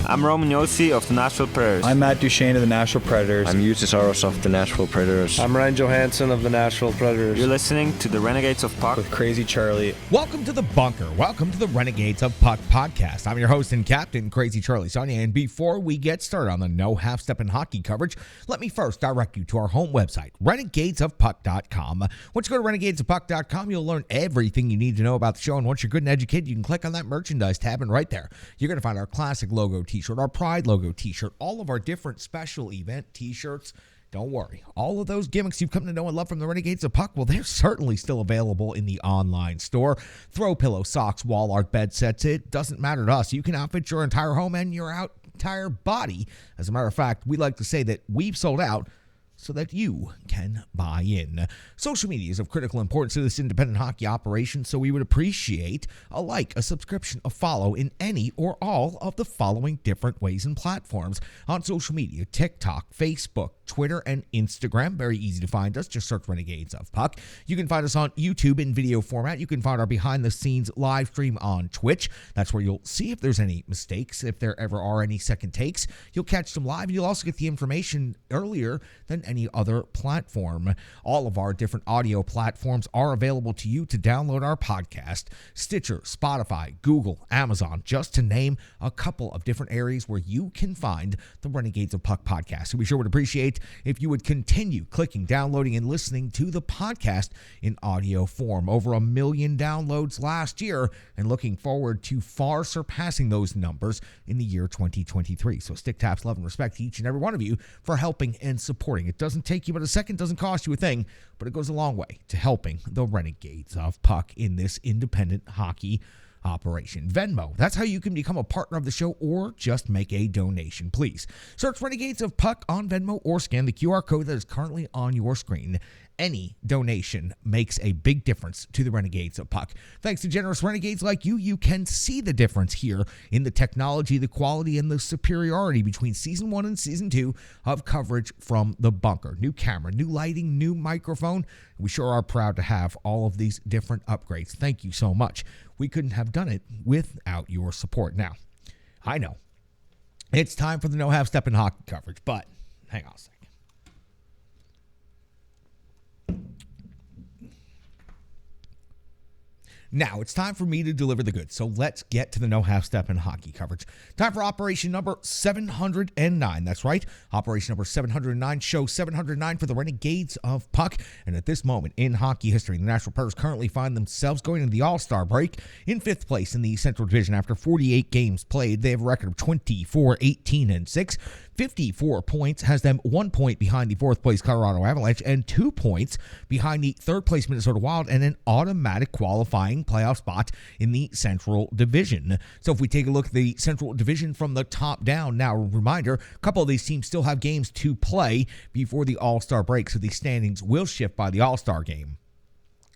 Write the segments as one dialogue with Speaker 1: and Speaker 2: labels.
Speaker 1: I'm Roman Yossi of the Nashville Predators.
Speaker 2: I'm Matt Duchesne of the Nashville Predators.
Speaker 3: I'm Justus Aros of the Nashville Predators.
Speaker 4: I'm Ryan Johansson of the Nashville Predators.
Speaker 1: You're listening to the Renegades of Puck
Speaker 2: with Crazy Charlie.
Speaker 5: Welcome to the bunker. Welcome to the Renegades of Puck podcast. I'm your host and captain, Crazy Charlie Saunier. And before we get started on the no half-step in hockey coverage, let me first direct you to our home website, renegadesofpuck.com. Once you go to renegadesofpuck.com, you'll learn everything you need to know about the show. And once you're good and educated, you can click on that merchandise tab, and right there, you're going to find our classic logo t-shirt, our Pride logo t-shirt, all of our different special event t-shirts. Don't worry. All of those gimmicks you've come to know and love from the Renegades of Puck, well, they're certainly still available in the online store. Throw pillow, socks, wall art, bed sets. It doesn't matter to us. You can outfit your entire home and your entire body. As a matter of fact, we like to say that we've sold out so that you can buy in. Social media is of critical importance to this independent hockey operation, so we would appreciate a like, a subscription, a follow in any or all of the following different ways and platforms. On social media, TikTok, Facebook, Twitter, and Instagram. Very easy to find us. Just search Renegades of Puck. You can find us on YouTube in video format. You can find our behind-the-scenes live stream on Twitch. That's where you'll see if there's any mistakes, if there ever are any second takes. You'll catch them live, and you'll also get the information earlier than any other platform. All of our different audio platforms are available to you to download our podcast. Stitcher, Spotify, Google, Amazon, just to name a couple of different areas where you can find the Renegades of Puck podcast. So we sure would appreciate if you would continue clicking, downloading, and listening to the podcast in audio form. Over 1 million downloads last year, and looking forward to far surpassing those numbers in the year 2023. So stick taps, love, and respect to each and every one of you for helping and supporting. It doesn't take you but a second, doesn't cost you a thing, but it goes a long way to helping the Renegades of Puck in this independent hockey operation. Venmo, that's how you can become a partner of the show or just make a donation. Please search Renegades of Puck on Venmo or scan the QR code that is currently on your screen. Any donation makes a big difference to the Renegades of Puck. Thanks to generous renegades like you can see the difference here in the technology, the quality, and the superiority between Season 1 and Season 2 of coverage from the bunker. New camera, new lighting, new microphone. We sure are proud to have all of these different upgrades. Thank you so much. We couldn't have done it without your support. Now, I know it's time for the no half-step in hockey coverage, but hang on a second. Now, it's time for me to deliver the goods, so let's get to the no half-step in hockey coverage. Time for operation number 709. That's right, operation number 709, show 709 for the Renegades of Puck. And at this moment in hockey history, the Nashville Predators currently find themselves going into the All-Star break in 5th place in the Central Division after 48 games played. They have a record of 24-18-6. 54 points, has them 1 point behind the 4th place Colorado Avalanche and 2 points behind the 3rd place Minnesota Wild and an automatic qualifying playoff spot in the Central Division. So if we take a look at the Central Division from the top down, now a reminder, a couple of these teams still have games to play before the All-Star break, so the standings will shift by the All-Star game.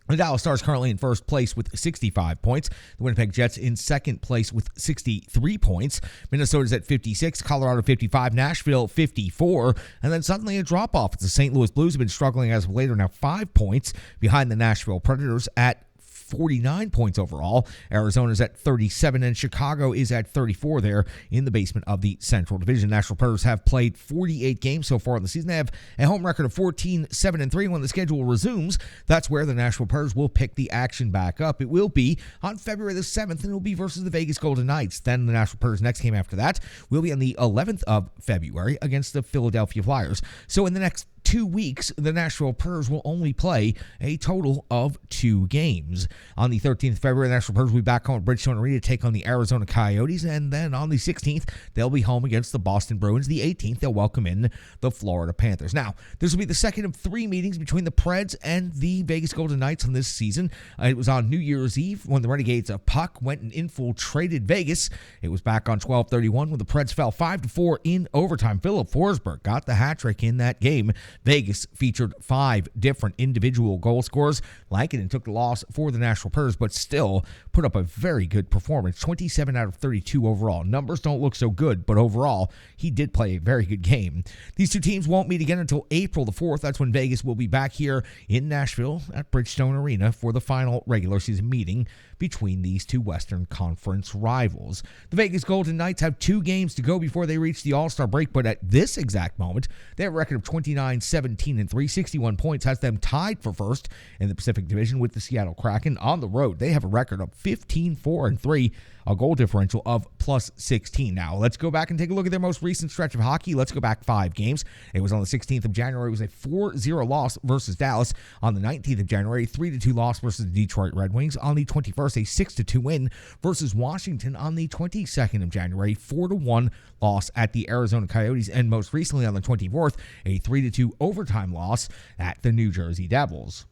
Speaker 5: The Dallas Stars currently in 1st place with 65 points. The Winnipeg Jets in 2nd place with 63 points. Minnesota's at 56, Colorado 55, Nashville 54, and then suddenly a drop-off. It's the St. Louis Blues have been struggling as of late, are now 5 points behind the Nashville Predators at 49 points overall. Arizona's at 37, and Chicago is at 34 there in the basement of the Central Division. Nashville Predators have played 48 games so far in the season. They have a home record of 14-7-3. When the schedule resumes, that's where the Nashville Predators will pick the action back up. It will be on February the 7th, and it will be versus the Vegas Golden Knights. Then the Nashville Predators' next game after that will be on the 11th of February against the Philadelphia Flyers. So in the next 2 weeks, the Nashville Predators will only play a total of 2 games. On the 13th of February, the Nashville Predators will be back home at Bridgestone Arena to take on the Arizona Coyotes, and then on the 16th, they'll be home against the Boston Bruins. The 18th, they'll welcome in the Florida Panthers. Now, this will be the second of 3 meetings between the Preds and the Vegas Golden Knights on this season. It was on New Year's Eve when the Renegades of Puck went and infiltrated Vegas. It was back on 12/31 when the Preds fell 5-4 in overtime. Philip Forsberg got the hat trick in that game. Vegas featured 5 different individual goal scorers. Lankinen took the loss for the Nashville Predators, but still put up a very good performance. 27 out of 32 overall. Numbers don't look so good, but overall, he did play a very good game. These two teams won't meet again until April the 4th. That's when Vegas will be back here in Nashville at Bridgestone Arena for the final regular season meeting between these two Western Conference rivals. The Vegas Golden Knights have 2 games to go before they reach the All-Star break, but at this exact moment, they have a record of 29-17-3. 61 points has them tied for first in the Pacific Division with the Seattle Kraken. On the road, they have a record of 15-4-3, a goal differential of plus 16. Now, let's go back and take a look at their most recent stretch of hockey. Let's go back 5 games. It was on the 16th of January. It was a 4-0 loss versus Dallas. On the 19th of January, 3-2 loss versus the Detroit Red Wings. On the 21st, a 6-2 win versus Washington. On the 22nd of January, 4-1 loss at the Arizona Coyotes. And most recently on the 24th, a 3-2 overtime loss at the New Jersey Devils.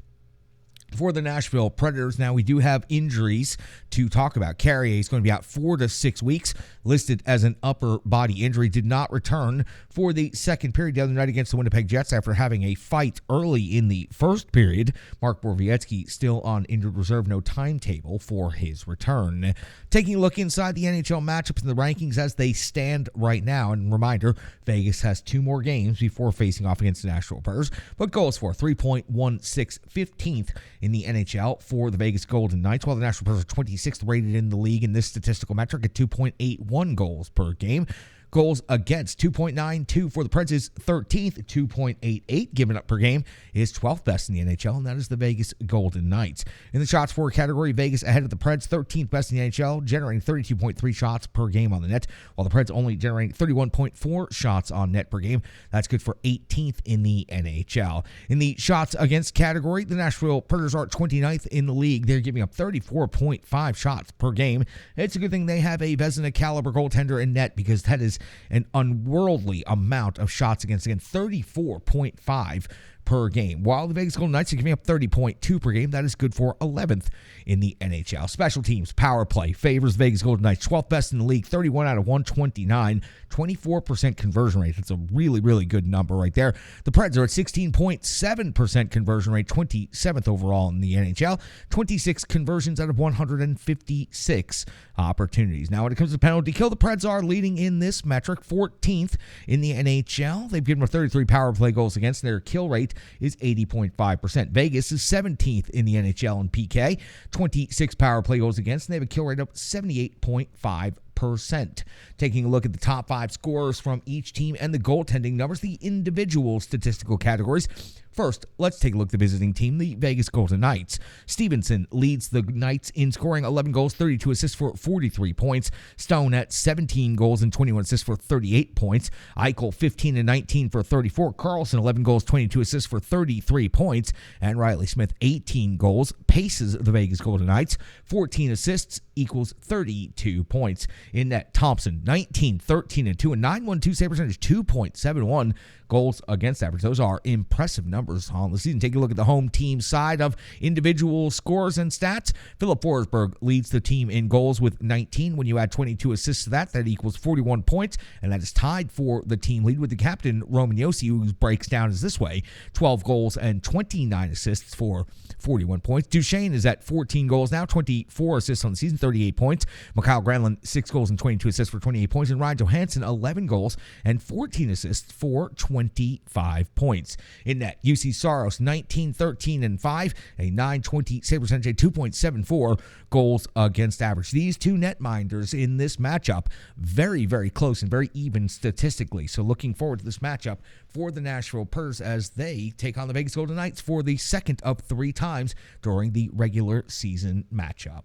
Speaker 5: For the Nashville Predators, now we do have injuries to talk about. Carrier is going to be out 4 to 6 weeks, listed as an upper body injury. Did not return for the second period the other night against the Winnipeg Jets after having a fight early in the first period. Mark Borowiecki still on injured reserve, no timetable for his return. Taking a look inside the NHL matchups and the rankings as they stand right now, and reminder, Vegas has 2 more games before facing off against the Nashville Predators, but goals for 3.16, 15th in the NHL for the Vegas Golden Knights, while the Nashville Predators are 26th rated in the league in this statistical metric at 2.81 goals per game. Goals against, 2.92 for the Preds is 13th, 2.88 given up per game is 12th best in the NHL, and that is the Vegas Golden Knights. In the shots for category, Vegas ahead of the Preds, 13th best in the NHL, generating 32.3 shots per game on the net, while the Preds only generating 31.4 shots on net per game. That's good for 18th in the NHL. In the shots against category, the Nashville Predators are 29th in the league. They're giving up 34.5 shots per game. It's a good thing they have a Vezina caliber goaltender in net, because that is an unworldly amount of shots against. Again, 34.5 per game. While the Vegas Golden Knights are giving up 30.2 per game, that is good for 11th in the NHL. Special teams, power play favors Vegas Golden Knights, 12th best in the league, 31 out of 129, 24% conversion rate. That's a really, really good number right there. The Preds are at 16.7% conversion rate, 27th overall in the NHL, 26 conversions out of 156 opportunities. Now, when it comes to penalty kill, the Preds are leading in this metric, 14th in the NHL. They've given up 33 power play goals against, and their kill rate is 80.5%. Vegas is 17th in the NHL in PK, 26 power play goals against, and they have a kill rate of 78.5%. Taking a look at the top 5 scorers from each team and the goaltending numbers, the individual statistical categories. First, let's take a look at the visiting team, the Vegas Golden Knights. Stevenson leads the Knights in scoring, 11 goals, 32 assists for 43 points. Stone at 17 goals and 21 assists for 38 points. Eichel 15 and 19 for 34. Carlson 11 goals, 22 assists for 33 points. And Riley Smith 18 goals, paces the Vegas Golden Knights. 14 assists equals 32 points. In net, Thompson 19, 13 and 2, and 9-1-2 save percentage, 2.71 goals against average. Those are impressive numbers on the season. Take a look at the home team side of individual scores and stats. Philip Forsberg leads the team in goals with 19. When you add 22 assists to that, that equals 41 points, and that is tied for the team lead with the captain, Roman Josi, who breaks down as this way: 12 goals and 29 assists for 41 points. Duchesne is at 14 goals now, 24 assists on the season, 38 points. Mikhail Granlund, 6 goals and 22 assists for 28 points. And Ryan Johansson, 11 goals and 14 assists for 25 points. In net, UC Saros, 19, 13, and 5, a 9.20 save percentage, 2.74 goals against average. These two netminders in this matchup, very, very close and very even statistically. So looking forward to this matchup for the Nashville Predators as they take on the Vegas Golden Knights for the second of 3 times during the regular season matchup.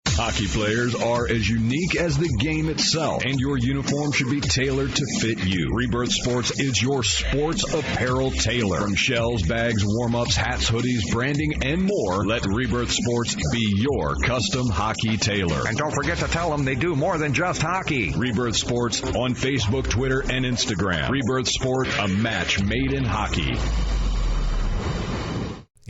Speaker 6: Hockey players are as unique as the game itself, and your uniform should be tailored to fit you. Rebirth Sports is your sports apparel tailor. From shells, bags, warm-ups, hats, hoodies, branding, and more, let Rebirth Sports be your custom hockey tailor.
Speaker 7: And don't forget to tell them they do more than just hockey.
Speaker 6: Rebirth Sports on Facebook, Twitter, and Instagram. Rebirth Sport, a match made in hockey.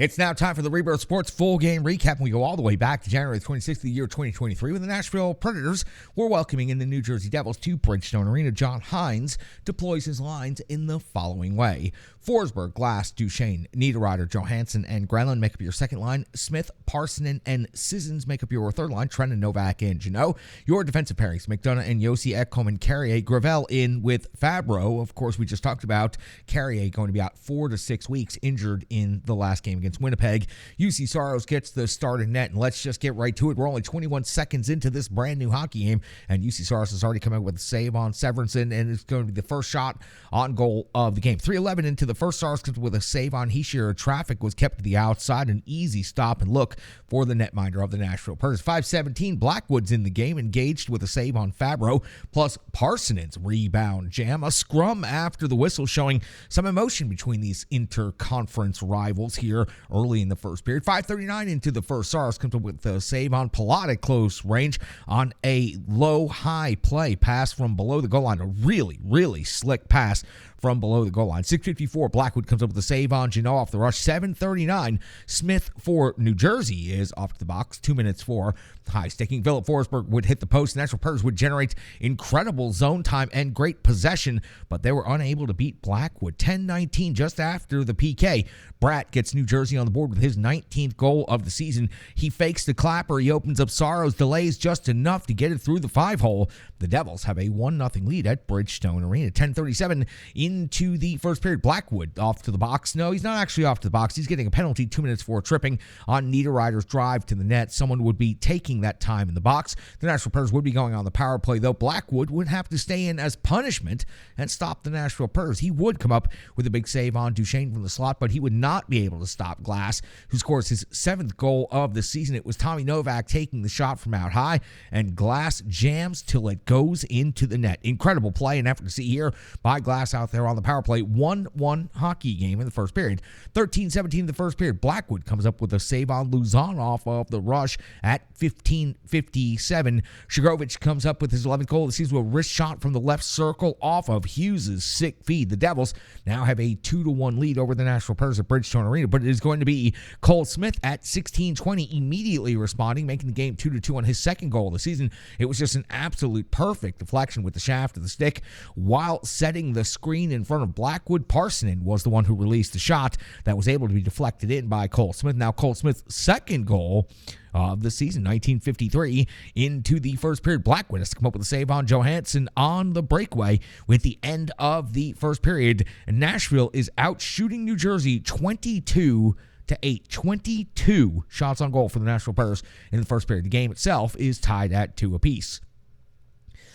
Speaker 5: It's now time for the Rebirth Sports full game recap, and we go all the way back to January 26th of the year 2023 when the Nashville Predators were welcoming in the New Jersey Devils to Bridgestone Arena. John Hines deploys his lines in the following way. Forsberg, Glass, Duchesne, Niederreiter, Johansson, and Granlund make up your second line. Smith, Parsonen, and Sissons make up your third line. Trenton, Novak, and Janot. Your defensive pairings, McDonough and Yossi, Ekholm and Carrier. Gravel in with Fabro. Of course, we just talked about Carrier going to be out 4 to 6 weeks, injured in the last game against Winnipeg. UC Saros gets the start in net, and let's just get right to it. We're only 21 seconds into this brand new hockey game, and UC Saros has already come out with a save on Severinson, and it's going to be the first shot on goal of the game. 3:11 into the first, Saros comes with a save on Hischier. Traffic was kept to the outside, an easy stop and look for the netminder of the Nashville Predators. 5:17, Blackwood's in the game, engaged with a save on Fabro, plus Parsonen's rebound jam. A scrum after the whistle showing some emotion between these interconference rivals here early in the first period. 5:39 into the first, Saros comes up with a save on Palat at close range on a low-high play pass from below the goal line. A really slick pass from below the goal line. 6:54, Blackwood comes up with a save on Janot off the rush. 7:39, Smith for New Jersey is off to the box. 2 minutes for high-sticking. Philip Forsberg would hit the post. The Nashville Predators would generate incredible zone time and great possession, but they were unable to beat Blackwood. 10:19, just after the PK, Bratt gets New Jersey on the board with his 19th goal of the season. He fakes the clapper. He opens up Saros, delays just enough to get it through the 5-hole. The Devils have a 1-0 lead at Bridgestone Arena. 10:37 into the first period. Blackwood off to the box. No, he's not actually off to the box. He's getting a penalty, 2 minutes for tripping on Niederreiter's drive to the net. Someone would be taking that time in the box. The Nashville Predators would be going on the power play, though. Blackwood would have to stay in as punishment and stop the Nashville Predators. He would come up with a big save on Duchesne from the slot, but he would not be able to stop Glass, who scores his 7th goal of the season. It was Tommy Novak taking the shot from out high, and Glass jams till it goes into the net. Incredible play and effort to see here by Glass out there on the power play. 1-1 hockey game in the first period. 13:17 in the first period. Blackwood comes up with a save on Luzon off of the rush at 15:57. Shigovich comes up with his 11th goal of the season with a wrist shot from the left circle off of Hughes' sick feed. The Devils now have a 2-1 lead over the Nashville Predators at Bridgestone Arena, but it is going to be Cole Smith at 16:20 immediately responding, making the game 2-2 on his second goal of the season. It was just an absolute perfect deflection with the shaft of the stick while setting the screen in front of Blackwood. Parsonen was the one who released the shot that was able to be deflected in by Cole Smith. Now Cole Smith's second goal of the season, 19:53 into the first period. Blackwood has to come up with a save on Johansson on the breakaway with the end of the first period. Nashville is out shooting New Jersey 22-8. 22 shots on goal for the Nashville Predators in the first period. The game itself is tied at 2 apiece.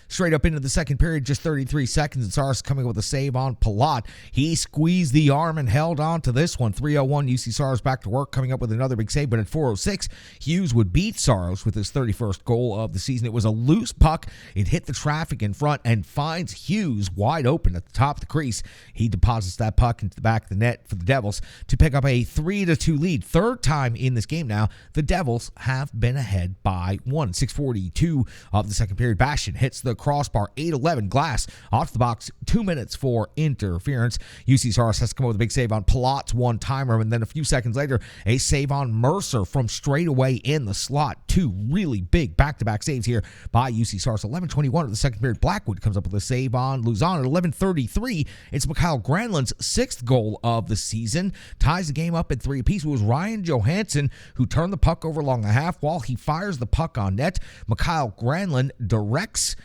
Speaker 5: Straight up into the second period, just 33 seconds, and Saros coming with a save on Palat. He squeezed the arm and held on to this one. 3:01, UC Saros back to work, coming up with another big save, but at 4:06, Hughes would beat Saros with his 31st goal of the season. It was a loose puck. It hit the traffic in front and finds Hughes wide open at the top of the crease. He deposits that puck into the back of the net for the Devils to pick up a 3-2 lead. Third time in this game now, the Devils have been ahead by 1. 6:42 of the second period. Bastion hits the crossbar. 8:11, Glass off the box. 2 minutes for interference. UC Saros has to come up with a big save on Palat's one-timer, and then a few seconds later, a save on Mercer from straight away in the slot. 2 really big back-to-back saves here by UC Saros. 11:21 of the second period. Blackwood comes up with a save on Luzon. At 11:33, it's Mikael Granlund's 6th goal of the season. Ties the game up at 3 apiece. It was Ryan Johansson who turned the puck over along the half while he fires the puck on net. Mikael Granlund directs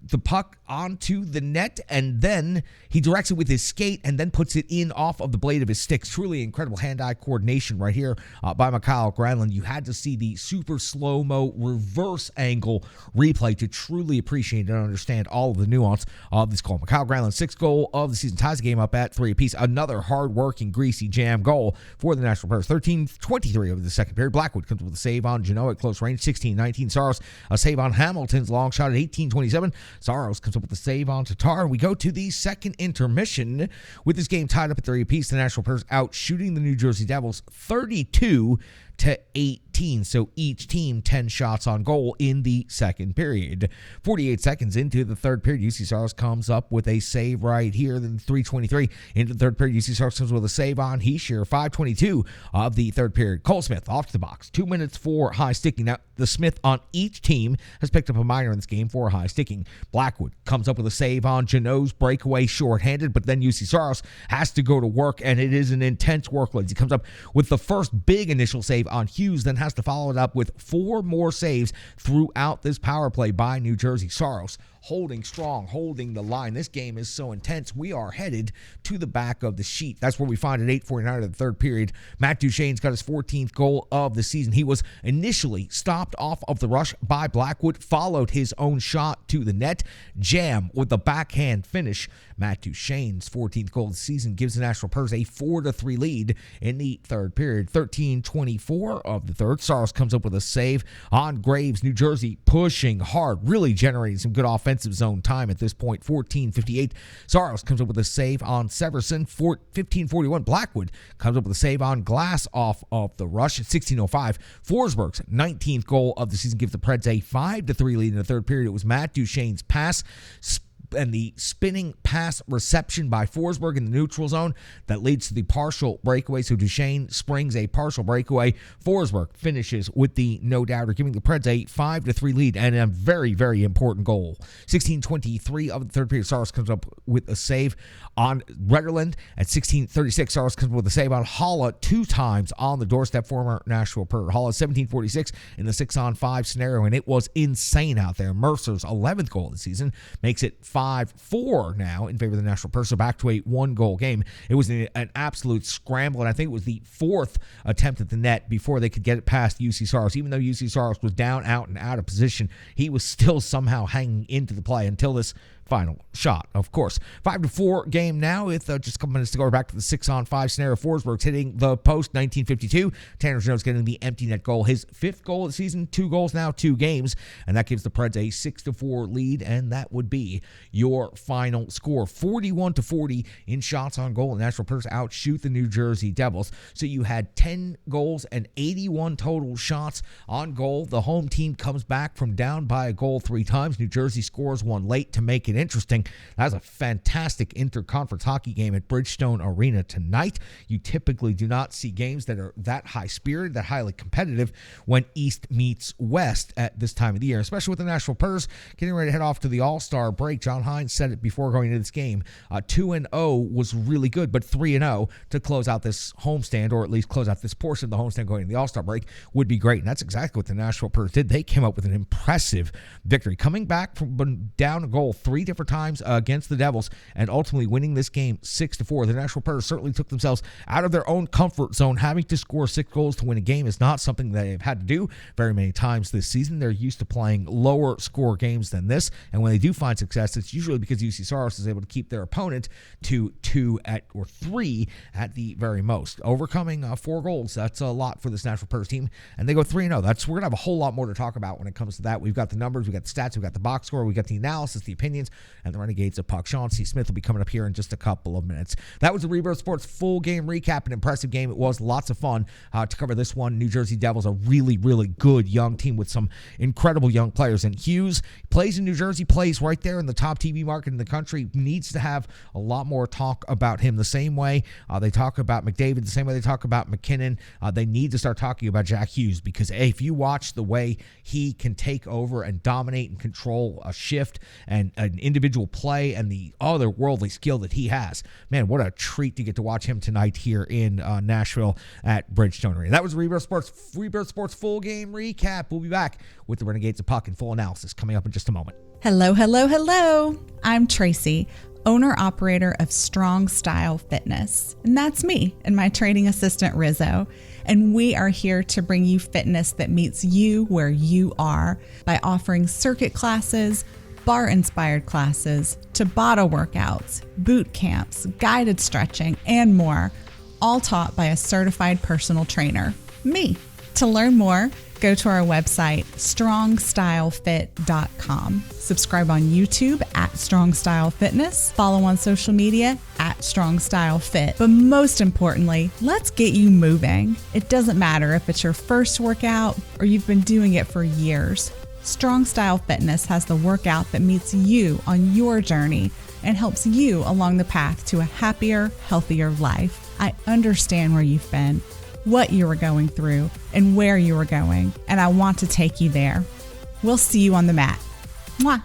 Speaker 5: the puck onto the net, and then he directs it with his skate and then puts it in off of the blade of his stick. Truly incredible hand-eye coordination right here by Mikael Granlund. You had to see the super slow-mo reverse angle replay to truly appreciate and understand all of the nuance of this goal. Mikael Granlund's 6th goal of the season ties the game up at 3 apiece. Another hard-working, greasy jam goal for the Nashville Predators. 13:23 of the second period. Blackwood comes with a save on Janot at close range. 16:19. Saros a save on Hamilton's long shot at 18:27. Saros comes up with a save on Tatar. We go to the second intermission with this game tied up at 3 apiece. The Nashville Predators out shooting the New Jersey Devils 32 18. So each team 10 shots on goal in the second period. 48 seconds into the third period, UC Saros comes up with a save right here. Then 3:23 into the third period, UC Saros comes with a save on Heischer. 5:22 of the third period. Cole Smith off to the box. 2 minutes for high sticking. Now, the Smith on each team has picked up a minor in this game for high sticking. Blackwood comes up with a save on Janot's breakaway shorthanded, but then UC Saros has to go to work, and it is an intense workload. He comes up with the first big initial save on Hughes, then has to follow it up with 4 more saves throughout this power play by New Jersey. Saros holding strong, holding the line. This game is so intense. We are headed to the back of the sheet. That's where we find at 8:49 of the third period. Matt Duchene's got his 14th goal of the season. He was initially stopped off of the rush by Blackwood, followed his own shot to the net. Jam with the backhand finish. Matt Duchene's 14th goal of the season gives the Nashville Predators a 4-3 lead in the third period. 13:24 of the third. Saros comes up with a save on Graves. New Jersey pushing hard, really generating some good offensive zone time at this point. 14:58. Saros comes up with a save on Severson. 15:41. Blackwood comes up with a save on Glass off of the rush. At 16:05. Forsberg's 19th goal of the season gives the Preds a 5-3 lead in the third period. It was Matt Duchene's pass and the spinning pass reception by Forsberg in the neutral zone that leads to the partial breakaway. So Duchene springs a partial breakaway. Forsberg finishes with the no-doubter, giving the Preds a 5-3 lead and a very, very important goal. 16:23 of the third period, Saros comes up with a save on Retterland. At 16:36, Saros comes up with a save on Holla 2 times on the doorstep, former Nashville Predator. Holla 17:46 in the 6-on-5 scenario, and it was insane out there. Mercer's 11th goal of the season makes it 5-4 now in favor of the Nashville Predators, so back to a 1-goal game. It was an absolute scramble, and I think it was the 4th attempt at the net before they could get it past UC Saros. Even though UC Saros was down, out, and out of position, he was still somehow hanging into the play until this final shot, of course. 5-4 game now with just a couple minutes to go. We're back to the 6-on-5 scenario. Forsberg's hitting the post. 19:52. Tanner Jeannot's getting the empty net goal. His 5th goal of the season. 2 goals now, 2 games. And that gives the Preds a 6-4 lead. And that would be your final score. 41-40 in shots on goal. The Nashville Predators outshoot the New Jersey Devils. So you had 10 goals and 81 total shots on goal. The home team comes back from down by a goal 3 times. New Jersey scores 1 late to make it interesting. That's a fantastic interconference hockey game at Bridgestone Arena tonight. You typically do not see games that are that high-spirited, that highly competitive when East meets West at this time of the year, especially with the Nashville Predators getting ready to head off to the All-Star break. John Hines said it before going into this game. 2-0 was really good, but 3-0 to close out this homestand, or at least close out this portion of the homestand going into the All-Star break would be great, and that's exactly what the Nashville Predators did. They came up with an impressive victory, coming back from down a goal 3 different times against the Devils and ultimately winning this game 6-4. The Nashville Predators certainly took themselves out of their own comfort zone. Having to score 6 goals to win a game is not something that they've had to do very many times this season. They're used to playing lower score games than this, and when they do find success, it's usually because UC Saros is able to keep their opponent to 2 or 3 at the very most. Overcoming 4 goals, that's a lot for this Nashville Predators team, and they go 3-0. We're going to have a whole lot more to talk about when it comes to that. We've got the numbers, we've got the stats, we've got the box score, we've got the analysis, the opinions, and the Renegades of Puck. Sean C. Smith will be coming up here in just a couple of minutes. That was the Rebirth Sports full game recap. An impressive game. It was lots of fun to cover this one. New Jersey Devils, a really, really good young team with some incredible young players. And Hughes plays in New Jersey, plays right there in the top TV market in the country. Needs to have a lot more talk about him the same way they talk about McDavid, the same way they talk about McKinnon. They need to start talking about Jack Hughes because if you watch the way he can take over and dominate and control a shift and an individual play and the otherworldly skill that he has, man, what a treat to get to watch him tonight here in Nashville at Bridgestone Arena. That was Rebirth Sports full game recap. We'll be back with the Renegades of Puck and full analysis coming up in just a moment.
Speaker 8: Hello, hello, hello. I'm Tracy, owner-operator of Strong Style Fitness. And that's me and my training assistant, Rizzo. And we are here to bring you fitness that meets you where you are by offering circuit classes, bar-inspired classes, Tabata workouts, boot camps, guided stretching, and more, all taught by a certified personal trainer, me. To learn more, go to our website, strongstylefit.com. Subscribe on YouTube at Strong Style Fitness. Follow on social media at Strong Style Fit. But most importantly, let's get you moving. It doesn't matter if it's your first workout or you've been doing it for years. Strong Style Fitness has the workout that meets you on your journey and helps you along the path to a happier, healthier life. I understand where you've been, what you were going through, and where you were going, and I want to take you there. We'll see you on the mat. Mwah.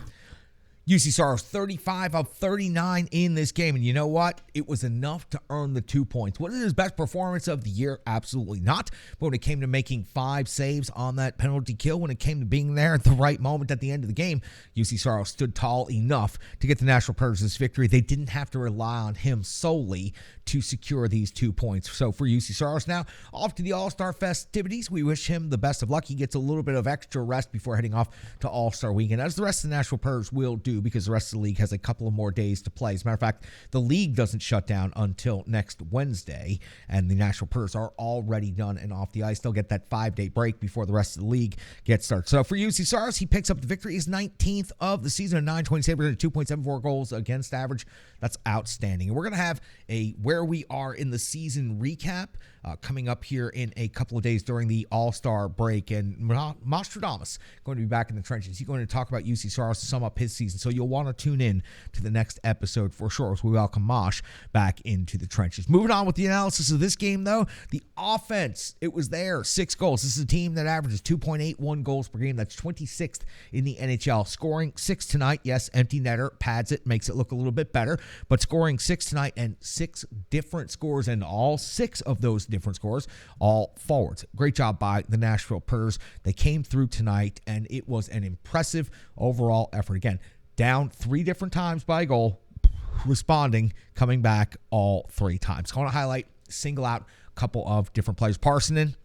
Speaker 5: UC Soros 35 of 39 in this game. And you know what? It was enough to earn the 2 points. Was it his best performance of the year? Absolutely not. But when it came to making 5 saves on that penalty kill, when it came to being there at the right moment at the end of the game, UC Soros stood tall enough to get the Nashville Predators this victory. They didn't have to rely on him solely to secure these 2 points. So for UC Soros now, off to the All-Star festivities. We wish him the best of luck. He gets a little bit of extra rest before heading off to All-Star weekend, as the rest of the Nashville Predators will do, because the rest of the league has a couple of more days to play. As a matter of fact, the league doesn't shut down until next Wednesday, and the Nashville Predators are already done and off the ice. They'll get that 5-day break before the rest of the league gets started. So for UC Soros, he picks up the victory. He's 19th of the season, a 920 save rate, 2.74 goals against average. That's outstanding. And we're going to have a where we are in the season recap coming up here in a couple of days during the All-Star break. And Nostradamus going to be back in the trenches. He's going to talk about UC Soros to sum up his season. So you'll want to tune in to the next episode for sure, as we welcome Mosh back into the trenches. Moving on with the analysis of this game, though, the offense, it was there. 6 goals. This is a team that averages 2.81 goals per game. That's 26th in the NHL. Scoring 6 tonight. Yes, empty netter pads it, makes it look a little bit better. But scoring 6 tonight, and 6 different scores, and all 6 of those different scores, all forwards. Great job by the Nashville Predators. They came through tonight, and it was an impressive overall effort. Again, down 3 different times by goal, responding, coming back all 3 times. I want to highlight, single out a couple of different players. Parsonen,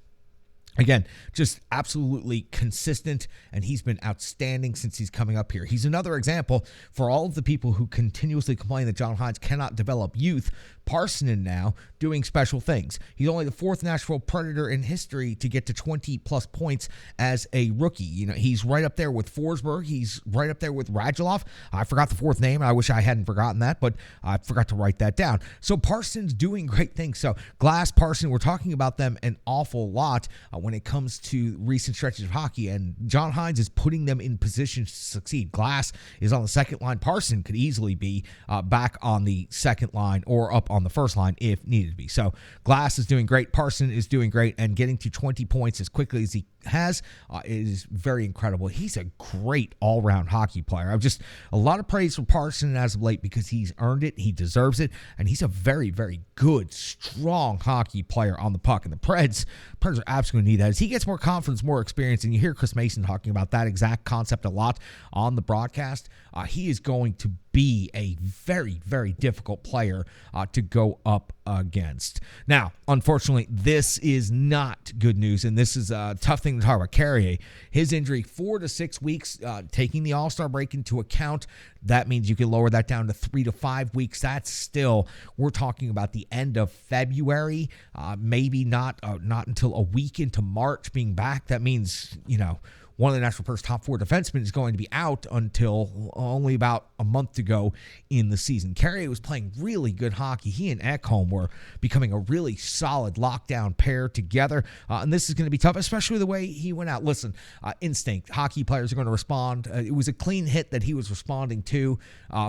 Speaker 5: again, just absolutely consistent, and he's been outstanding since he's coming up here. He's another example for all of the people who continuously complain that John Hines cannot develop youth. Parsonen now doing special things. He's only the 4th Nashville Predator in history to get to 20-plus points as a rookie. You know, he's right up there with Forsberg. He's right up there with Radulov. I forgot the 4th name. I wish I hadn't forgotten that, but I forgot to write that down. So Parsonen's doing great things. So Glass, Parson, we're talking about them an awful lot when it comes to recent stretches of hockey, and John Hines is putting them in position to succeed. Glass is on the second line. Parson could easily be back on the second line or up on the first line if needed to be. So Glass is doing great. Parson is doing great, and getting to 20 points as quickly as he has is very incredible. He's a great all-round hockey player. I've just a lot of praise for Parson as of late, because he's earned it, he deserves it, and he's a very, very good, strong hockey player on the puck. And the Preds are absolutely need that. As he gets more confidence, more experience, and you hear Chris Mason talking about that exact concept a lot on the broadcast, he is going to be a very, very difficult player to go up against. Now, unfortunately, this is not good news, and this is a tough thing to talk about. Carrier, his injury, 4 to 6 weeks, taking the All-Star break into account. That means you can lower that down to 3 to 5 weeks. That's still, we're talking about the end of February, maybe not until a week into March being back. That means, you know, one of the Nashville Predators' top 4 defensemen is going to be out until only about a month to go in the season. Carrier was playing really good hockey. He and Ekholm were becoming a really solid lockdown pair together, and this is going to be tough, especially the way he went out. Listen, instinct. Hockey players are going to respond. It was a clean hit that he was responding to,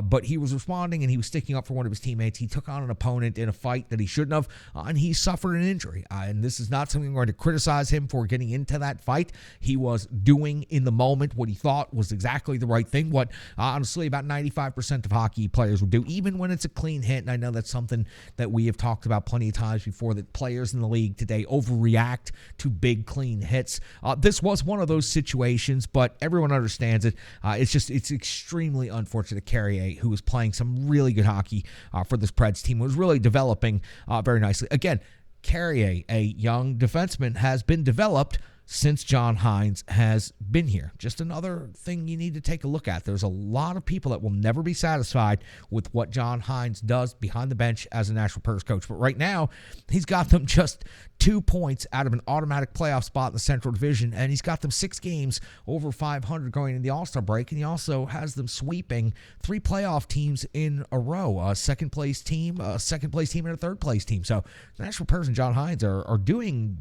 Speaker 5: but he was responding and he was sticking up for one of his teammates. He took on an opponent in a fight that he shouldn't have, and he suffered an injury. And this is not something I'm going to criticize him for getting into that fight. He was doing in the moment what he thought was exactly the right thing, what honestly about 95% of hockey players would do, even when it's a clean hit. And I know that's something that we have talked about plenty of times before, that players in the league today overreact to big clean hits. This was one of those situations, but everyone understands it. It's extremely unfortunate that Carrier, who was playing some really good hockey for this Preds team, was really developing very nicely. Again, Carrier, a young defenseman, has been developed since John Hines has been here. Just another thing you need to take a look at. There's a lot of people that will never be satisfied with what John Hines does behind the bench as a Nashville Predators coach. But right now, he's got them just 2 points out of an automatic playoff spot in the Central Division, and he's got them 6 games over 500 going into the All-Star break, and he also has them sweeping 3 playoff teams in a row, a second-place team, and a third-place team. So the Nashville Predators and John Hines are doing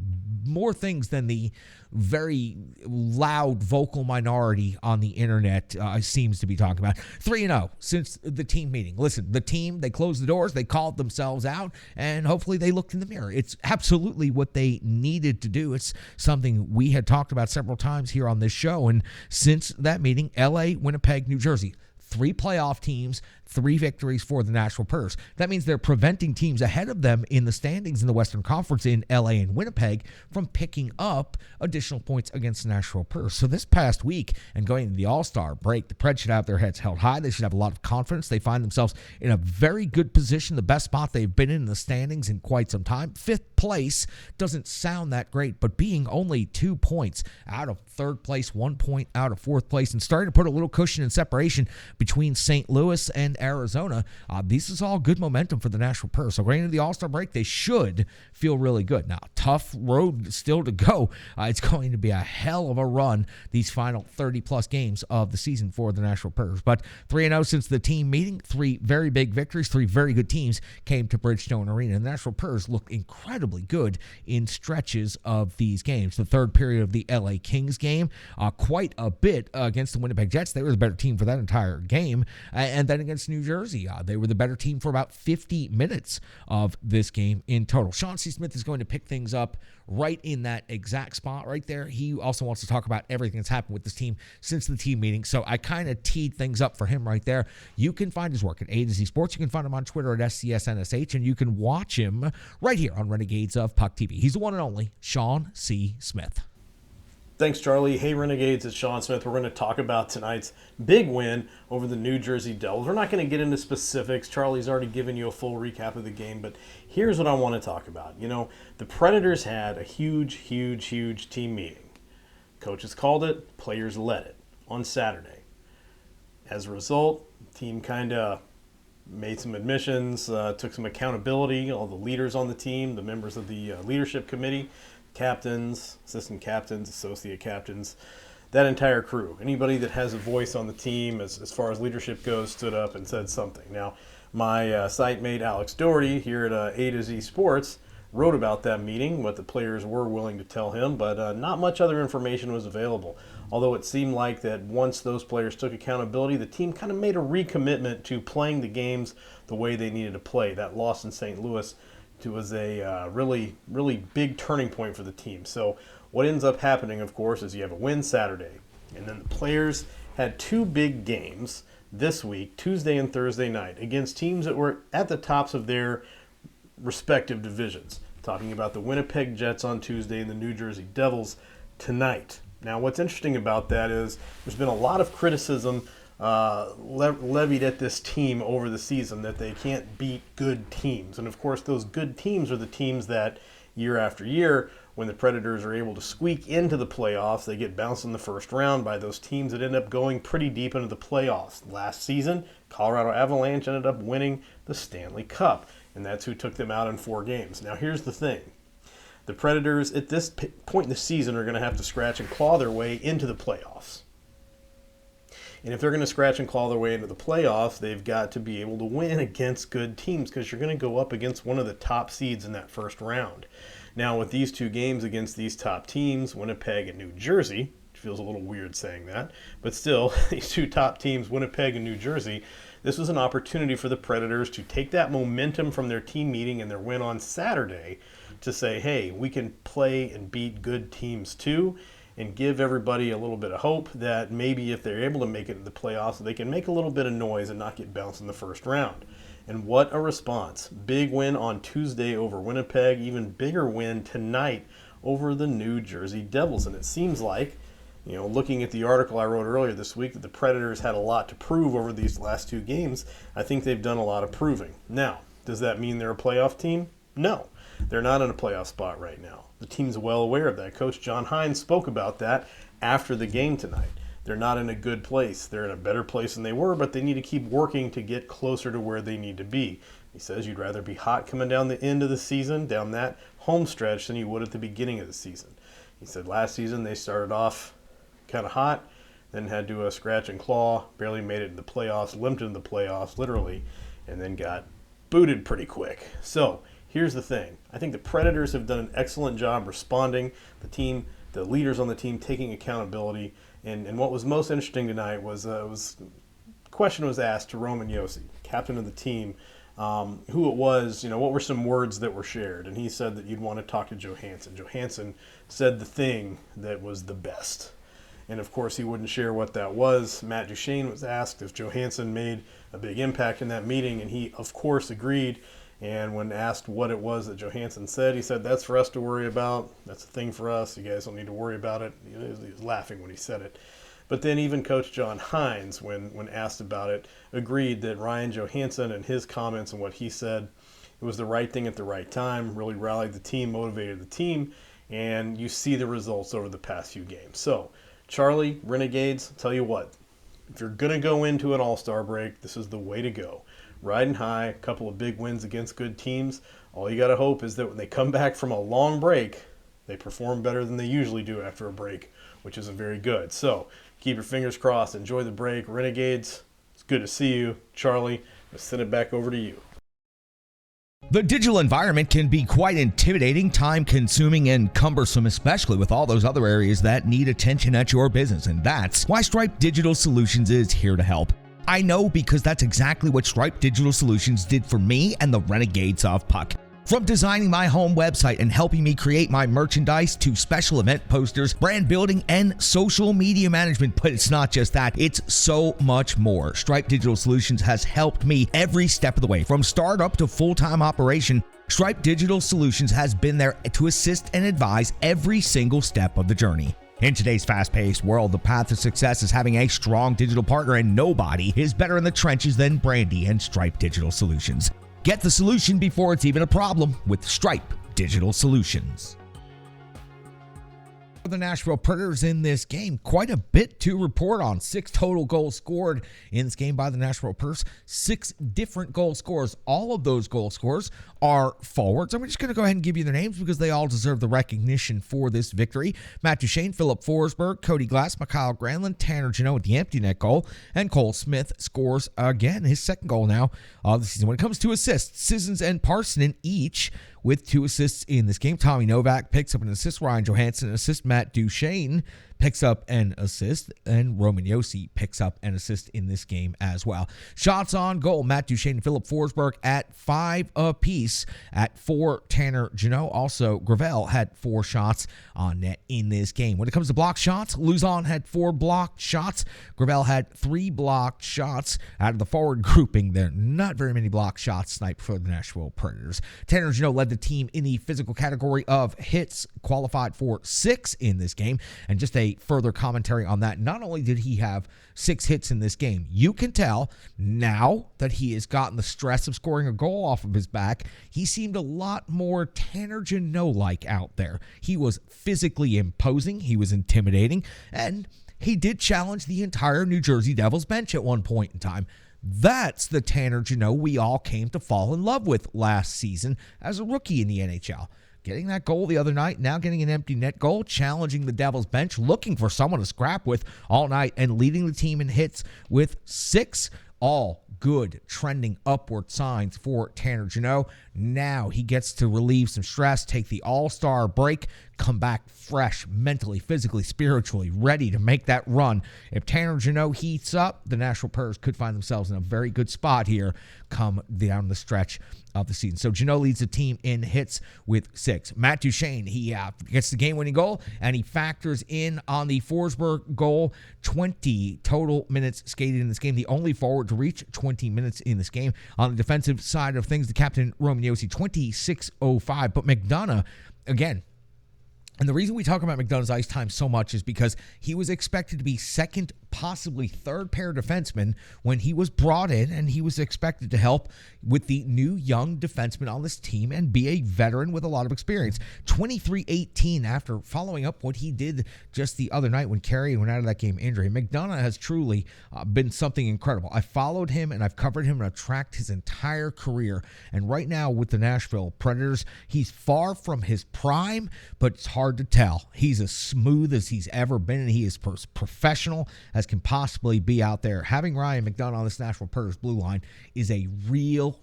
Speaker 5: more things than the very loud vocal minority on the internet seems to be talking about. 3-0 since the team meeting. Listen, the team, they closed the doors, they called themselves out, and hopefully they looked in the mirror. It's absolutely what they needed to do. It's something we had talked about several times here on this show, and since that meeting, LA, Winnipeg, New Jersey, 3 playoff teams, 3 victories for the Nashville Predators. That means they're preventing teams ahead of them in the standings in the Western Conference in LA and Winnipeg from picking up additional points against the Nashville Predators. So this past week and going into the All-Star break, the Preds should have their heads held high. They should have a lot of confidence. They find themselves in a very good position, the best spot they've been in the standings in quite some time. 5th place doesn't sound that great, but being only 2 points out of 3rd place, 1 point out of 4th place, and starting to put a little cushion and separation between St. Louis and Arizona, this is all good momentum for the Nashville Predators. So going into the All-Star break, they should feel really good. Now, tough road still to go. It's going to be a hell of a run these final 30-plus games of the season for the Nashville Predators. But 3-0 since the team meeting, 3 very big victories, 3 very good teams came to Bridgestone Arena. And the Nashville Predators look incredibly good in stretches of these games. The 3rd period of the LA Kings game, quite a bit against the Winnipeg Jets. They were the better team for that entire game. And then against New Jersey, they were the better team for about 50 minutes of this game in total. Sean C. Smith is going to pick things up right in that exact spot right there. He also wants to talk about everything that's happened with this team since the team meeting. So I kind of teed things up for him right there. You can find his work at A to Z Sports. You can find him on Twitter at SCSNSH, and you can watch him right here on Renegades of Puck TV. He's the one and only Sean C. Smith.
Speaker 9: Thanks, Charlie. Hey, Renegades, it's Sean Smith. We're going to talk about tonight's big win over the New Jersey Devils. We're not going to get into specifics. Charlie's already given you a full recap of the game, but here's what I want to talk about. You know, the Predators had a huge team meeting. Coaches called it, players led it on Saturday. As a result, the team kind of made some admissions, took some accountability. All the leaders on the team, the members of the leadership committee, captains, assistant captains, associate captains, that entire crew. Anybody that has a voice on the team as far as leadership goes stood up and said something. Now, my site mate Alex Doherty here at A to Z Sports wrote about that meeting, what the players were willing to tell him, but not much other information was available. Although it seemed like that once those players took accountability, the team kind of made a recommitment to playing the games the way they needed to play. That loss in St. Louis was a really big turning point for the team. So what ends up happening, of course, is you have a win Saturday, and then the players had 2 big games this week, Tuesday and Thursday night, against teams that were at the tops of their respective divisions. Talking about the Winnipeg Jets on Tuesday and the New Jersey Devils tonight. Now, what's interesting about that is there's been a lot of criticism levied at this team over the season that they can't beat good teams. And of course, those good teams are the teams that year after year, when the Predators are able to squeak into the playoffs, they get bounced in the first round by those teams that end up going pretty deep into the playoffs. Last season, Colorado Avalanche ended up winning the Stanley Cup, and that's who took them out in 4 games. Now, here's the thing. The Predators, at this point in the season, are going to have to scratch and claw their way into the playoffs. And if they're going to scratch and claw their way into the playoffs, they've got to be able to win against good teams because you're going to go up against one of the top seeds in that first round. Now, with these 2 games against these top teams, Winnipeg and New Jersey, which feels a little weird saying that, but still, these 2 top teams, Winnipeg and New Jersey, this was an opportunity for the Predators to take that momentum from their team meeting and their win on Saturday to say, hey, we can play and beat good teams too, and give everybody a little bit of hope that maybe if they're able to make it to the playoffs, they can make a little bit of noise and not get bounced in the first round. And what a response. Big win on Tuesday over Winnipeg, even bigger win tonight over the New Jersey Devils. And it seems like, you know, looking at the article I wrote earlier this week, that the Predators had a lot to prove over these last 2 games. I think they've done a lot of proving. Now, does that mean they're a playoff team? No. They're not in a playoff spot right now. The team's well aware of that. Coach John Hines spoke about that after the game tonight. They're not in a good place. They're in a better place than they were, but they need to keep working to get closer to where they need to be. He says you'd rather be hot coming down the end of the season, down that home stretch, than you would at the beginning of the season. He said last season they started off kind of hot, then had to scratch and claw, barely made it in the playoffs, limped in the playoffs, literally, and then got booted pretty quick. So here's the thing. I think the Predators have done an excellent job responding, the leaders on the team taking accountability, and what was most interesting tonight was question was asked to Roman Josi, captain of the team, who it was, what were some words that were shared, and he said that you'd want to talk to Johansson. Johansson said the thing that was the best. And of course, he wouldn't share what that was. Matt Duchene was asked if Johansson made a big impact in that meeting, and he, of course, agreed. And when asked what it was that Johansson said, he said, "That's for us to worry about. That's a thing for us. You guys don't need to worry about it." He was laughing when he said it. But then even Coach John Hines, when asked about it, agreed that Ryan Johansson and his comments and what he said, it was the right thing at the right time, really rallied the team, motivated the team, and you see the results over the past few games. So, Charlie, Renegades, tell you what, if you're going to go into an all-star break, this is the way to go. Riding high, a couple of big wins against good teams. All you got to hope is that when they come back from a long break, they perform better than they usually do after a break, which isn't very good. So keep your fingers crossed. Enjoy the break. Renegades, it's good to see you. Charlie, let's send it back over to you.
Speaker 5: The digital environment can be quite intimidating, time-consuming, and cumbersome, especially with all those other areas that need attention at your business, and that's why Stripe Digital Solutions is here to help. I know because that's exactly what Stripe Digital Solutions did for me and the Renegades of Puck. From designing my home website and helping me create my merchandise to special event posters, brand building, and social media management. But it's not just that, it's so much more. Stripe Digital Solutions has helped me every step of the way. From startup to full-time operation, Stripe Digital Solutions has been there to assist and advise every single step of the journey. In today's fast-paced world, the path to success is having a strong digital partner, and nobody is better in the trenches than Brandy and Stripe Digital Solutions. Get the solution before it's even a problem with Stripe Digital Solutions. The Nashville Predators in this game, quite a bit to report on. 6 total goals scored in this game by the Nashville Predators. 6 different goal scorers. All of those goal scorers are forwards. I'm just going to go ahead and give you their names because they all deserve the recognition for this victory. Matt Duchene, Philip Forsberg, Cody Glass, Mikhail Granlund, Tanner Jeannot with the empty net goal, and Cole Smith scores again, his second goal now of the season. When it comes to assists, Sissons and Parsonen each with 2 assists in this game. Tommy Novak picks up an assist. Ryan Johansson an assist. Matt Duchene picks up an assist, and Roman Josi picks up an assist in this game as well. Shots on goal, Matt Duchene and Philip Forsberg at 5 apiece. At 4, Tanner Jeannot. Also, Gravel had 4 shots on net in this game. When it comes to blocked shots, Luzon had 4 blocked shots. Gravel had 3 blocked shots. Out of the forward grouping, there are not very many blocked shots sniped for the Nashville Predators. Tanner Jeannot led the team in the physical category of hits, qualified for 6 in this game. And just a further commentary on that, not only did he have 6 hits in this game, you can tell now that he has gotten the stress of scoring a goal off of his back, he seemed a lot more Tanner Jeannot-like out there. He was physically imposing, he was intimidating, and he did challenge the entire New Jersey Devils bench at one point in time. That's the Tanner Jeannot we all came to fall in love with last season as a rookie in the NHL. Getting that goal the other night, now getting an empty net goal, challenging the Devils bench, looking for someone to scrap with all night, and leading the team in hits with 6. All good, trending upward signs for Tanner Jeannot. Now he gets to relieve some stress, take the all-star break, come back fresh, mentally, physically, spiritually, ready to make that run. If Tanner Jeannot heats up, the Nashville Predators could find themselves in a very good spot here come down the stretch of the season. So Jeannot leads the team in hits with 6. Matt Duchene, he gets the game-winning goal, and he factors in on the Forsberg goal. 20 total minutes skated in this game. The only forward to reach 20 minutes in this game. On the defensive side of things, the captain, Roman Josi, 26:05. But McDonough, again, and the reason we talk about McDonough's ice time so much is because he was expected to be second possibly third pair defenseman when he was brought in, and he was expected to help with the new young defenseman on this team and be a veteran with a lot of experience. 23-18 after following up what he did just the other night when Carey went out of that game injury. McDonough has truly been something incredible. I followed him and I've covered him and I've tracked his entire career. And right now with the Nashville Predators, he's far from his prime, but it's hard to tell. He's as smooth as he's ever been, and he is professional as can possibly be out there. Having Ryan McDonough on this Nashville Predators blue line is a real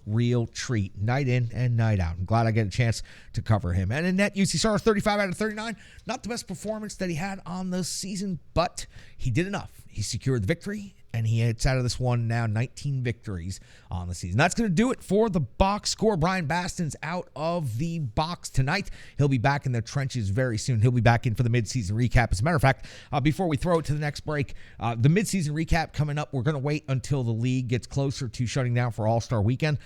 Speaker 5: treat, night in and night out. I'm glad I get a chance to cover him. And in net, UC Saros 35 out of 39. Not the best performance that he had on the season, but he did enough. He secured the victory, and he gets out of this one now 19 victories on the season. That's going to do it for the box score. Brian Baston's out of the box tonight. He'll be back in the trenches very soon. He'll be back in for the midseason recap. As a matter of fact, before we throw it to the next break, the midseason recap coming up, we're going to wait until the league gets closer to shutting down for All-Star Weekend,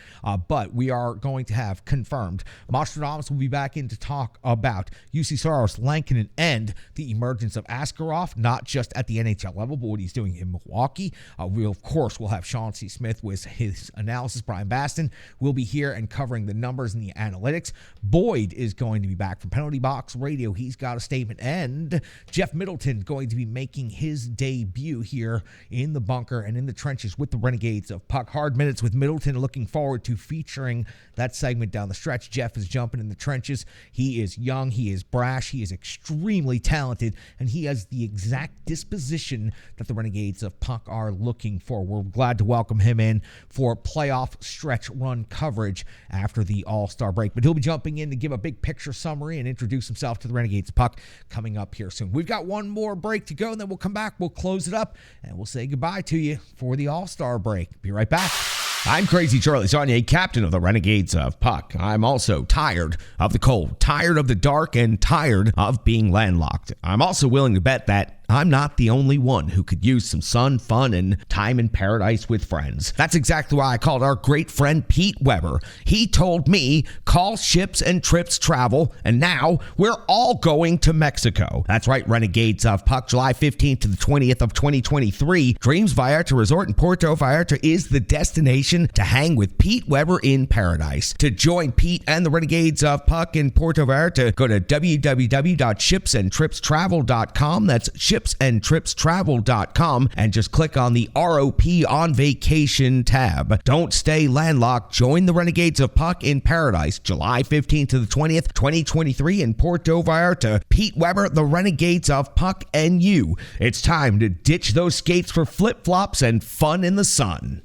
Speaker 5: but we are going to have confirmed. Nostradamus will be back in to talk about UC Saros, Lankinen, and the emergence of Askarov, not just at the NHL level, but what he's doing in Milwaukee. We'll, of course, we'll have Sean C. Smith with his analysis. Brian Baston will be here and covering the numbers and the analytics. Boyd is going to be back from Penalty Box Radio. He's got a statement. And Jeff Middleton going to be making his debut here in the bunker and in the trenches with the Renegades of Puck. Hard Minutes with Middleton. Looking forward to featuring that segment down the stretch. Jeff is jumping in the trenches. He is young. He is brash. He is extremely talented. And he has the exact disposition that the Renegades of Puck are looking for. We're glad to welcome him in for playoff stretch run coverage after the All-Star break. But he'll be jumping in to give a big picture summary and introduce himself to the Renegades Puck coming up here soon. We've got one more break to go, and then we'll come back, we'll close it up, and we'll say goodbye to you for the All-Star break. Be right back. I'm Crazy Charlie Saunier, captain of the Renegades of Puck. I'm also tired of the cold, tired of the dark, and tired of being landlocked. I'm also willing to bet that I'm not the only one who could use some sun, fun, and time in paradise with friends. That's exactly why I called our great friend Pete Weber. He told me, call Ships and Trips Travel, and now we're all going to Mexico. That's right, Renegades of Puck, July 15th to the 20th of 2023. Dreams Vallarta Resort in Puerto Vallarta is the destination to hang with Pete Weber in paradise. To join Pete and the Renegades of Puck in Puerto Vallarta, go to www.shipsandtripstravel.com. That's shipsandtripstravel.com, and just click on the ROP on vacation tab. Don't stay landlocked. Join the Renegades of Puck in paradise, July 15th to the 20th, 2023 in Puerto Vallarta. Pete Weber, the Renegades of Puck, and you. It's time to ditch those skates for flip-flops and fun in the sun.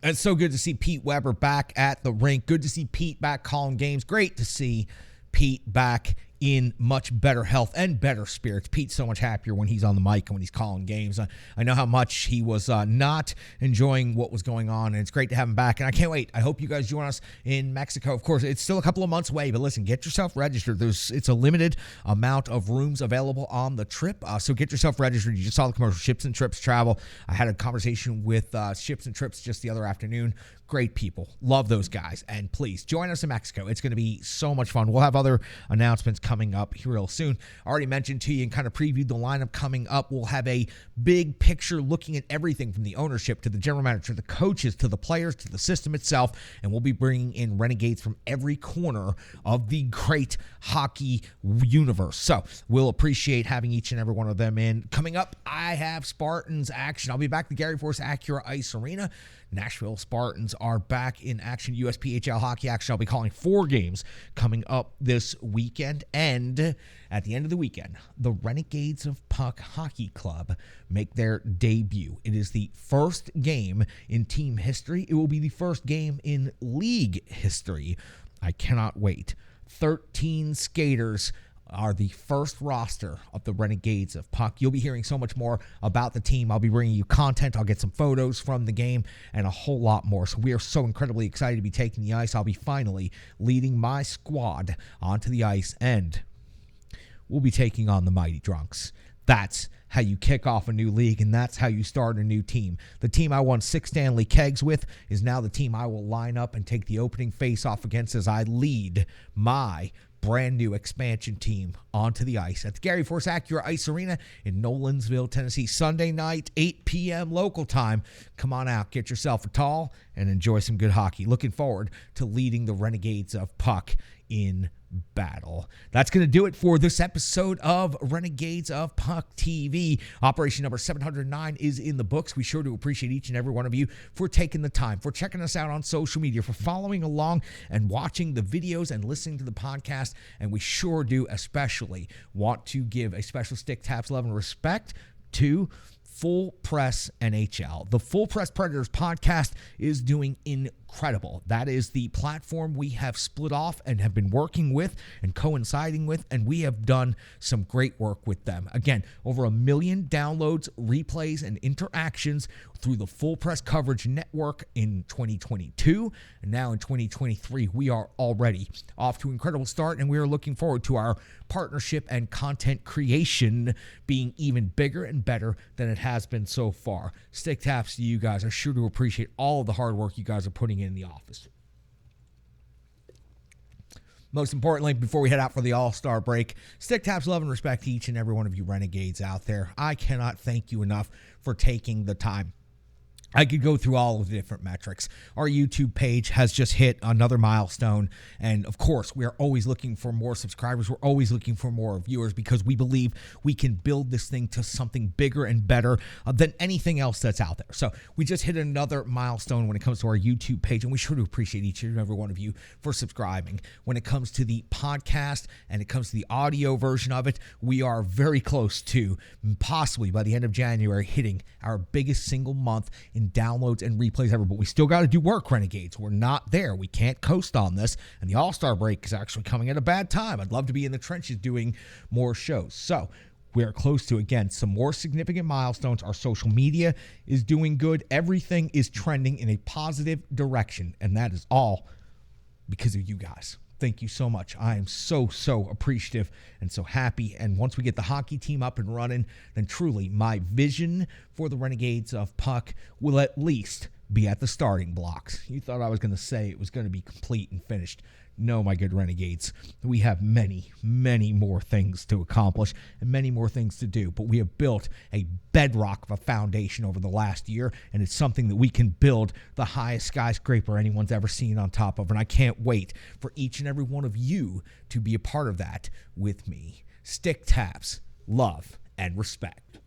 Speaker 5: It's so good to see Pete Weber back at the rink. Good to see Pete back calling games. Great to see Pete back in much better health and better spirits. Pete's so much happier when he's on the mic and when he's calling games. I know how much he was not enjoying what was going on, and it's great to have him back, and I can't wait. I hope you guys join us in Mexico. Of course, it's still a couple of months away, but listen, get yourself registered. It's a limited amount of rooms available on the trip, so get yourself registered. You just saw the commercial, Ships and Trips Travel. I had a conversation with Ships and Trips just the other afternoon. Great people. Love those guys. And please join us in Mexico. It's going to be so much fun. We'll have other announcements coming up here real soon. I already mentioned to you and kind of previewed the lineup coming up. We'll have a big picture looking at everything from the ownership to the general manager, the coaches, to the players, to the system itself. And we'll be bringing in Renegades from every corner of the great hockey universe. So we'll appreciate having each and every one of them in. Coming up, I have Spartans action. I'll be back at the Gary Force Acura Ice Arena. Nashville Spartans are back in action. USPHL hockey action. I'll be calling 4 games coming up this weekend. And at the end of the weekend, the Renegades of Puck Hockey Club make their debut. It is the first game in team history. It will be the first game in league history. I cannot wait. 13 skaters are the first roster of the Renegades of Puck. You'll be hearing so much more about the team. I'll be bringing you content. I'll get some photos from the game and a whole lot more. So we are so incredibly excited to be taking the ice. I'll be finally leading my squad onto the ice, and we'll be taking on the Mighty Drunks. That's how you kick off a new league, and that's how you start a new team. The team I won 6 Stanley Kegs with is now the team I will line up and take the opening face-off against as I lead my brand new expansion team onto the ice at the Gary Force Acura Ice Arena in Nolensville, Tennessee. Sunday night, 8 p.m. local time. Come on out, get yourself a tall, and enjoy some good hockey. Looking forward to leading the Renegades of Puck in battle. That's going to do it for this episode of Renegades of Puck TV. Operation number 709 is in the books. We sure do appreciate each and every one of you for taking the time, for checking us out on social media, for following along and watching the videos and listening to the podcast. And we sure do especially want to give a special Stick Taps love and respect to Full Press NHL. The Full Press Predators podcast is doing incredible. That is the platform we have split off and have been working with and coinciding with, and we have done some great work with them. Again, over 1 million downloads, replays, and interactions through the Full Press Coverage Network in 2022, and now in 2023, we are already off to an incredible start, and we are looking forward to our partnership and content creation being even bigger and better than it has been so far. Stick taps to you guys. I sure do appreciate all of the hard work you guys are putting in the office. Most importantly, before we head out for the All-Star break, stick taps, love, and respect to each and every one of you Renegades out there. I cannot thank you enough for taking the time. I could go through all of the different metrics. Our YouTube page has just hit another milestone. And of course, we are always looking for more subscribers. We're always looking for more viewers because we believe we can build this thing to something bigger and better than anything else that's out there. So we just hit another milestone when it comes to our YouTube page. And we sure do appreciate each and every one of you for subscribing. When it comes to the podcast and it comes to the audio version of it, we are very close to possibly by the end of January hitting our biggest single month in downloads and replays ever, but we still got to do work, Renegades. We're not there. We can't coast on this, and the All-Star break is actually coming at a bad time. I'd love to be in the trenches doing more shows. So we are close to, again, some more significant milestones. Our social media is doing good. Everything is trending in a positive direction, and that is all because of you guys. Thank you so much. I am so appreciative and so happy. And once we get the hockey team up and running, then truly my vision for the Renegades of Puck will at least be at the starting blocks. You thought I was going to say it was going to be complete and finished. No, my good Renegades, we have many more things to accomplish and many more things to do, but we have built a bedrock of a foundation over the last year, and it's something that we can build the highest skyscraper anyone's ever seen on top of, and I can't wait for each and every one of you to be a part of that with me. Stick taps, love, and respect.